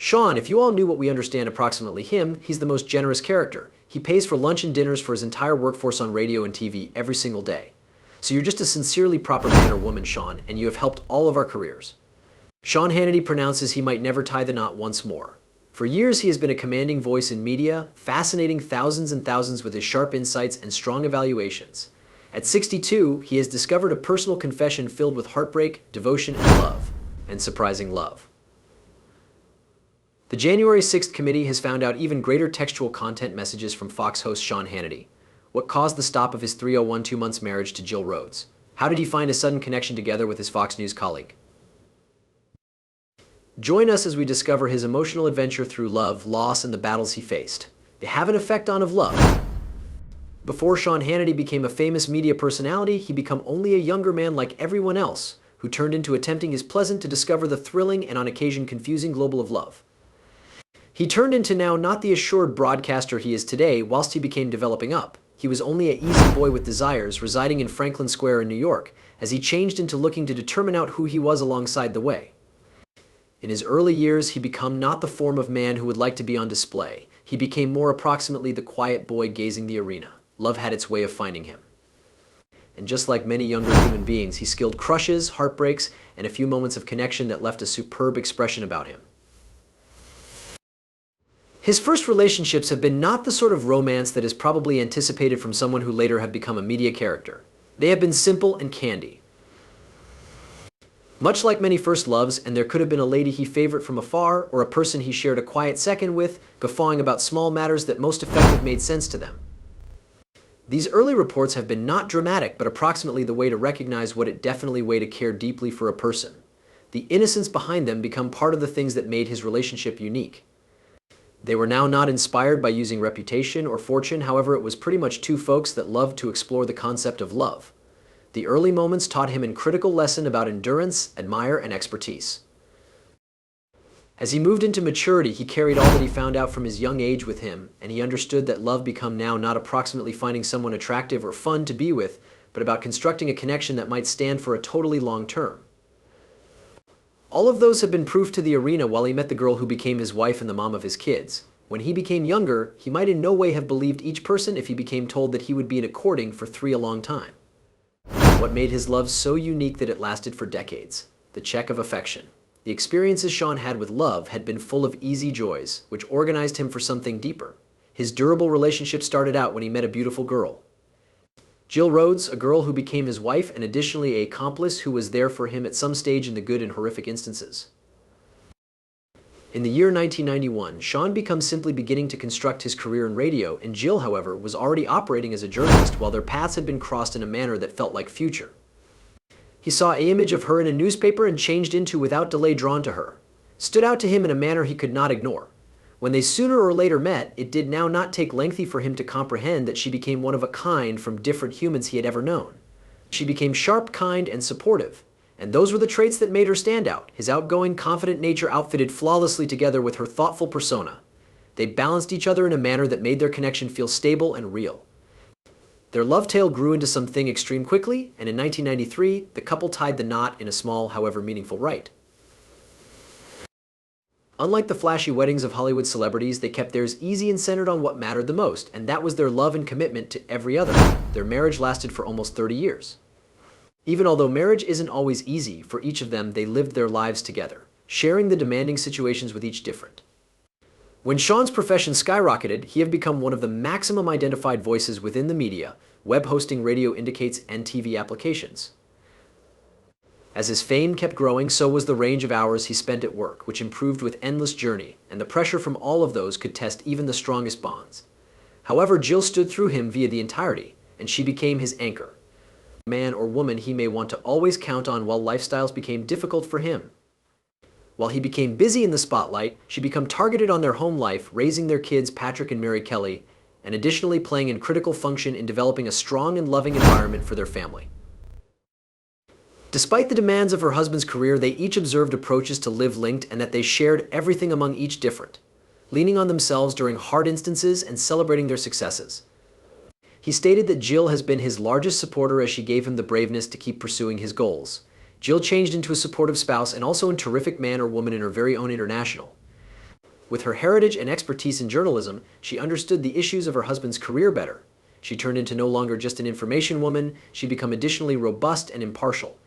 Sean, if you all knew what we understand approximately him, he's the most generous character. He pays for lunch and dinners for his entire workforce on radio and TV every single day. So you're just a sincerely proper man or woman, Sean, and you have helped all of our careers. Sean Hannity pronounces he might never tie the knot once more. For years, he has been a commanding voice in media, fascinating thousands and thousands with his sharp insights and strong evaluations. At 62, he has discovered a personal confession filled with heartbreak, devotion, and love. And surprising love. The January 6th committee has found out even greater textual content messages from Fox host Sean Hannity. What caused the stop of his 302 months marriage to Jill Rhodes? How did he find a sudden connection together with his Fox News colleague? Join us as we discover his emotional adventure through love, loss, and the battles he faced. They have an effect on of love. Before Sean Hannity became a famous media personality, he became only a younger man like everyone else, who turned into attempting his pleasant to discover the thrilling and on occasion confusing global of love. He turned into now not the assured broadcaster he is today whilst he became developing up. He was only an easy boy with desires residing in Franklin Square in New York, as he changed into looking to determine out who he was alongside the way. In his early years, he became not the form of man who would like to be on display. He became more approximately the quiet boy gazing the arena. Love had its way of finding him. And just like many younger human beings, he skilled crushes, heartbreaks, and a few moments of connection that left a superb expression about him. His first relationships have been not the sort of romance that is probably anticipated from someone who later have become a media character. They have been simple and candy. Much like many first loves, and there could have been a lady he favored from afar, or a person he shared a quiet second with, guffawing about small matters that most effective made sense to them. These early reports have been not dramatic, but approximately the way to recognize what it definitely way to care deeply for a person. The innocence behind them become part of the things that made his relationship unique. They were now not inspired by using reputation or fortune, however, it was pretty much two folks that loved to explore the concept of love. The early moments taught him a critical lesson about endurance, admire, and expertise. As he moved into maturity, he carried all that he found out from his young age with him, and he understood that love become now not approximately finding someone attractive or fun to be with, but about constructing a connection that might stand for a totally long term. All of those have been proof to the arena while he met the girl who became his wife and the mom of his kids. When he became younger, he might in no way have believed each person if he became told that he would be in a courting for 3 a long time. What made his love so unique that it lasted for decades? The check of affection. The experiences Sean had with love had been full of easy joys, which organized him for something deeper. His durable relationship started out when he met a beautiful girl. Jill Rhodes, a girl who became his wife and additionally an accomplice who was there for him at some stage in the good and horrific instances. In the year 1991, Sean becomes simply beginning to construct his career in radio, and Jill, however, was already operating as a journalist while their paths had been crossed in a manner that felt like future. He saw an image of her in a newspaper and changed into without delay drawn to her. Stood out to him in a manner he could not ignore. When they sooner or later met, it did now not take lengthy for him to comprehend that she became one of a kind from different humans he had ever known. She became sharp, kind, and supportive. And those were the traits that made her stand out. His outgoing, confident nature outfitted flawlessly together with her thoughtful persona. They balanced each other in a manner that made their connection feel stable and real. Their love tale grew into something extreme quickly, and in 1993, the couple tied the knot in a small, however meaningful rite. Unlike the flashy weddings of Hollywood celebrities, they kept theirs easy and centered on what mattered the most, and that was their love and commitment to every other. Their marriage lasted for almost 30 years. Even although marriage isn't always easy, for each of them, they lived their lives together, sharing the demanding situations with each different. When Sean's profession skyrocketed, he had become one of the maximum identified voices within the media, web hosting, radio indicates, and TV applications. As his fame kept growing, so was the range of hours he spent at work, which improved with endless journey, and the pressure from all of those could test even the strongest bonds. However, Jill stood through him via the entirety, and she became his anchor. Man or woman he may want to always count on while lifestyles became difficult for him. While he became busy in the spotlight, she became targeted on their home life, raising their kids Patrick and Mary Kelly, and additionally playing a critical function in developing a strong and loving environment for their family. Despite the demands of her husband's career, they each observed approaches to live linked and that they shared everything among each different, leaning on themselves during hard instances and celebrating their successes. He stated that Jill has been his largest supporter as she gave him the braveness to keep pursuing his goals. Jill changed into a supportive spouse and also a terrific man or woman in her very own international. With her heritage and expertise in journalism, she understood the issues of her husband's career better. She turned into no longer just an information woman, she'd become additionally robust and impartial,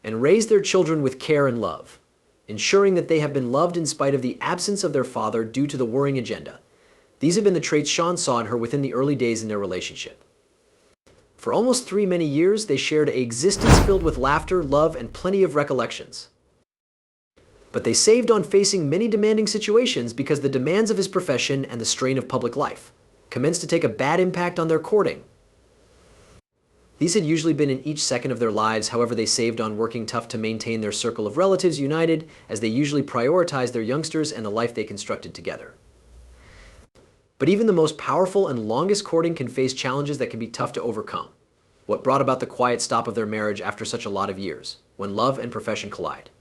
and raised their children with care and love, ensuring that they have been loved in spite of the absence of their father due to the warring agenda. These have been the traits Sean saw in her within the early days in their relationship. For almost many years, they shared an existence filled with laughter, love, and plenty of recollections. But they saved on facing many demanding situations because the demands of his profession and the strain of public life commenced to take a bad impact on their courting. These had usually been in each second of their lives, however they saved on working tough to maintain their circle of relatives united, as they usually prioritized their youngsters and the life they constructed together. But even the most powerful and longest courting can face challenges that can be tough to overcome. What brought about the quiet stop of their marriage after such a lot of years, when love and profession collide?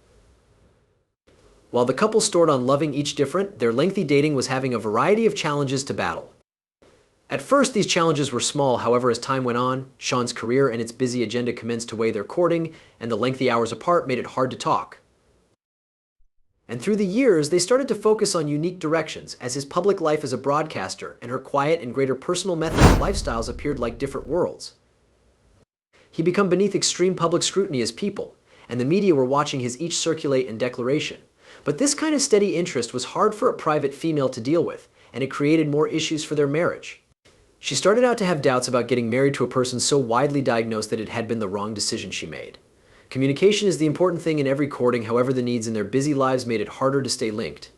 While the couple stored on loving each different, their lengthy dating was having a variety of challenges to battle. At first, these challenges were small, however, as time went on, Sean's career and its busy agenda commenced to weigh their courting, and the lengthy hours apart made it hard to talk. And through the years, they started to focus on unique directions, as his public life as a broadcaster and her quiet and greater personal methods and lifestyles appeared like different worlds. He became beneath extreme public scrutiny as people, and the media were watching his each circulate and declaration. But this kind of steady interest was hard for a private female to deal with, and it created more issues for their marriage. She started out to have doubts about getting married to a person so widely diagnosed that it had been the wrong decision she made. Communication is the important thing in every courting, however the needs in their busy lives made it harder to stay linked.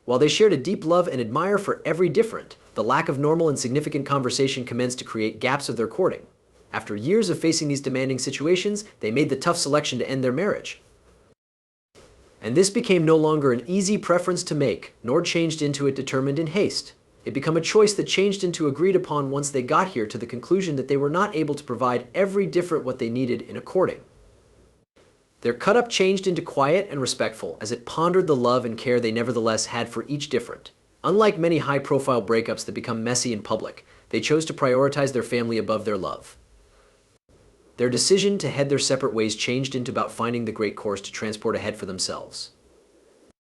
While they shared a deep love and admire for every different, the lack of normal and significant conversation commenced to create gaps of their courting. After years of facing these demanding situations, they made the tough selection to end their marriage. And this became no longer an easy preference to make, nor changed into it determined in haste. It became a choice that changed into agreed upon once they got here to the conclusion that they were not able to provide every different what they needed in a courting. Their cut-up changed into quiet and respectful as it pondered the love and care they nevertheless had for each different. Unlike many high-profile breakups that become messy in public, they chose to prioritize their family above their love. Their decision to head their separate ways changed into about finding the great course to transport ahead for themselves.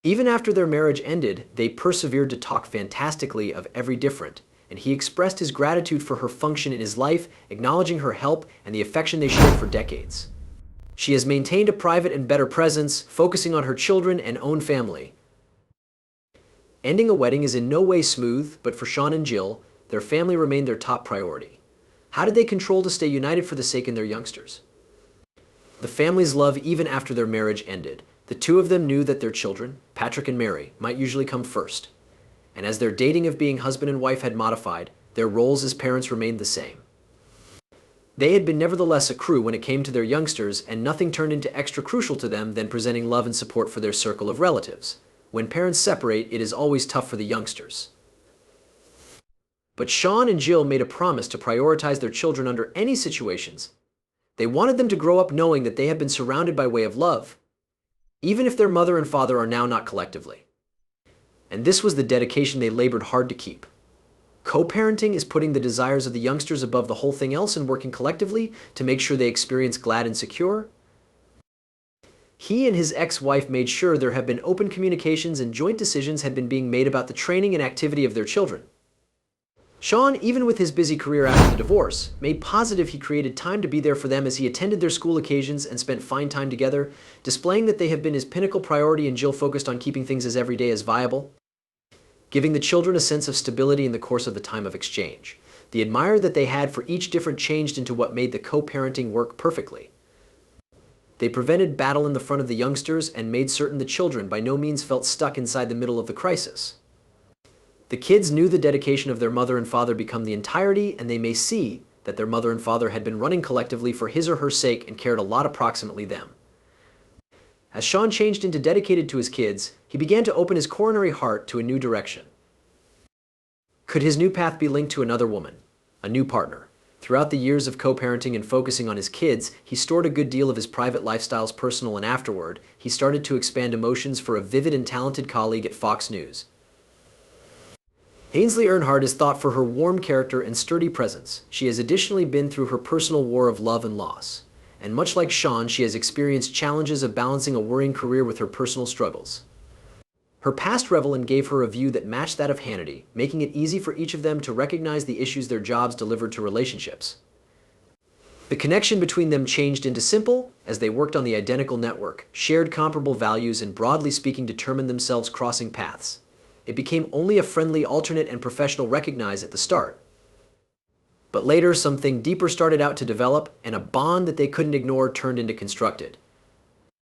Even after their marriage ended, they persevered to talk fantastically of every different, and he expressed his gratitude for her function in his life, acknowledging her help and the affection they shared for decades. She has maintained a private and better presence, focusing on her children and own family. Ending a wedding is in no way smooth, but for Sean and Jill, their family remained their top priority. How did they control to stay united for the sake of their youngsters? The family's love even after their marriage ended. The two of them knew that their children, Patrick and Mary, might usually come first. And as their dating of being husband and wife had modified, their roles as parents remained the same. They had been nevertheless a crew when it came to their youngsters, and nothing turned into extra crucial to them than presenting love and support for their circle of relatives. When parents separate, it is always tough for the youngsters. But Sean and Jill made a promise to prioritize their children under any situations. They wanted them to grow up knowing that they had been surrounded by way of love, even if their mother and father are now not collectively. And this was the dedication they labored hard to keep. Co-parenting is putting the desires of the youngsters above the whole thing else and working collectively to make sure they experience glad and secure. He and his ex-wife made sure there have been open communications and joint decisions had been being made about the training and activity of their children. Sean, even with his busy career after the divorce, made positive he created time to be there for them as he attended their school occasions and spent fine time together, displaying that they have been his pinnacle priority, and Jill focused on keeping things as everyday as viable, giving the children a sense of stability in the course of the time of exchange. The admire that they had for each different changed into what made the co-parenting work perfectly. They prevented battle in the front of the youngsters and made certain the children by no means felt stuck inside the middle of the crisis. The kids knew the dedication of their mother and father become the entirety, and they may see that their mother and father had been running collectively for his or her sake and cared a lot approximately them. As Sean changed into dedicated to his kids, he began to open his coronary heart to a new direction. Could his new path be linked to another woman, a new partner? Throughout the years of co-parenting and focusing on his kids, he stored a good deal of his private lifestyles personal, and afterward, he started to expand emotions for a vivid and talented colleague at Fox News. Ainsley Earnhardt is thought for her warm character and sturdy presence. She has additionally been through her personal war of love and loss. And much like Sean, she has experienced challenges of balancing a worrying career with her personal struggles. Her past Revelin gave her a view that matched that of Hannity, making it easy for each of them to recognize the issues their jobs delivered to relationships. The connection between them changed into simple as they worked on the identical network, shared comparable values, and broadly speaking determined themselves crossing paths. It became only a friendly, alternate, and professional recognize at the start. But later, something deeper started out to develop, and a bond that they couldn't ignore turned into constructed.